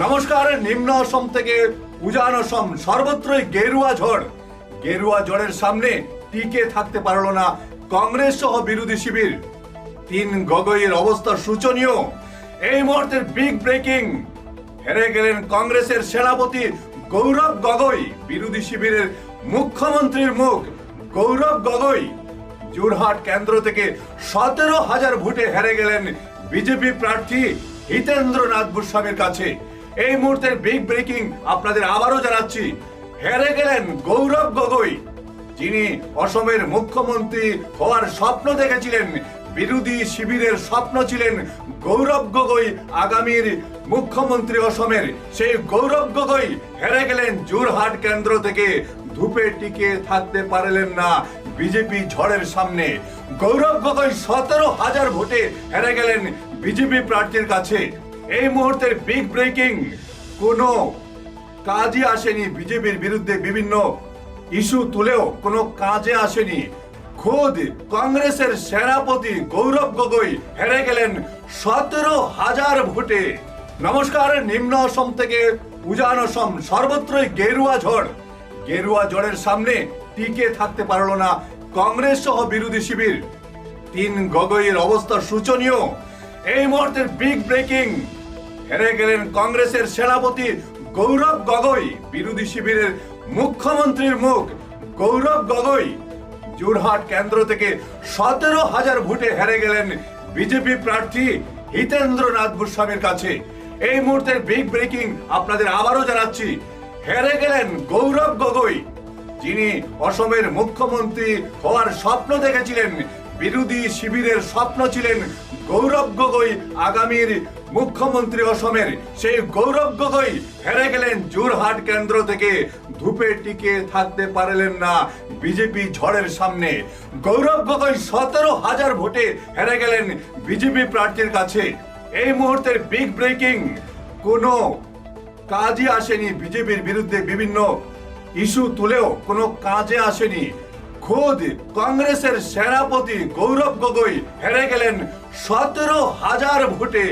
নমস্কার। নিম্ন অসম থেকে উজান অসম সর্বত্রই গেরুয়া ঝড়। গেরুয়া ঝড়ের সামনে টিকে থাকতে পারল না কংগ্রেস সহ বিরোধী শিবির। ৩ গগৈয়ের অবস্থা শোচনীয়। এই মুহূর্তের বিগ ব্রেকিং, হেরে গেলেন কংগ্রেসের সেনাপতি গৌরব গগৈ। বিরোধী শিবিরের মুখ্যমন্ত্রীর মুখ গৌরব গগৈ জোরহাট কেন্দ্র থেকে ১৭,০০০ ভোটে হেরে গেলেন বিজেপি প্রার্থী হিতেন্দ্রনাথ গোস্বামীর কাছে। এই মুহূর্তের বিগ ব্রেকিং আপনাদের আবারও জানাচ্ছি, হেরে গেলেন গৌরব গগৈ, যিনি অসমের মুখ্যমন্ত্রী হওয়ার স্বপ্ন দেখেছিলেন। বিরোধী শিবিরের স্বপ্ন ছিলেন গৌরব গগৈ আগামীর মুখ্যমন্ত্রী অসমের। সেই গৌরব গগৈ হেরে গেলেন জোরহাট কেন্দ্র থেকে। ধূপে টিকে থাকতে পারলেন না বিজেপি ঝড়ের সামনে। গৌরব গগৈ ১৭,০০০ ভোটে হেরে গেলেন বিজেপি প্রার্থীর কাছে। এই মুহূর্তের বিগ ব্রেকিং, কোনো কাজে আসেনি বিজেপির বিরুদ্ধে বিভিন্ন ইস্যু তুলেও কোনো কাজে আসেনি। খোদ কংগ্রেসের সেনাপতি গৌরব গগৈ হেরে গেলেন ১৭,০০০ ভোটে। নমস্কার। নিম্ন অসম থেকে উজান অসম সর্বত্রই গেরুয়া ঝড়। গেরুয়া ঝড়ের সামনে টিকে থাকতে পারল না কংগ্রেস সহ বিরোধী শিবির। ৩ গগৈয়ের অবস্থা শোচনীয়। এই মুহূর্তের বিগ ব্রেকিং, হেরে গেলেন কংগ্রেসের সেনাপতি গৌরব গগৈ। বিরোধী শিবিরের মুখ্যমন্ত্রীর মুখ গৌরব গগৈ জোরহাট কেন্দ্র থেকে ১৭,০০০ ভোটে হেরে গেলেন বিজেপি প্রার্থী হিতেন্দ্রনাথ গোস্বামীর কাছে। এই মুহূর্তের বিগ ব্রেকিং আপনাদের আবারও জানাচ্ছি, হেরে গেলেন গৌরব গগৈ, যিনি অসমের মুখ্যমন্ত্রী হওয়ার স্বপ্ন দেখেছিলেন। বিরোধী শিবিরের স্বপ্ন ছিলেন গৌরব গগৈ আগামীর মুখ্যমন্ত্রী অসমের। সেই গৌরব গগৈ হেরে গেলেন জোরহাট কেন্দ্র থেকে। ধূপে টিকে থাকতে পারলেন না বিজেপি ঝড়ের সামনে। গৌরব গগৈ ১৭,০০০ ভোটে হেরে গেলেন বিজেপি প্রার্থীর কাছে। এই মুহূর্তের বিগ ব্রেকিং, কোনো কাজে আসেনি বিজেপির বিরুদ্ধে বিভিন্ন ইস্যু তুলেও কোনো কাজে আসেনি। খোদ কংগ্রেসের সেনাপতি গৌরব গগৈ হেরে গেলেন ১৭,০০০ ভোটে।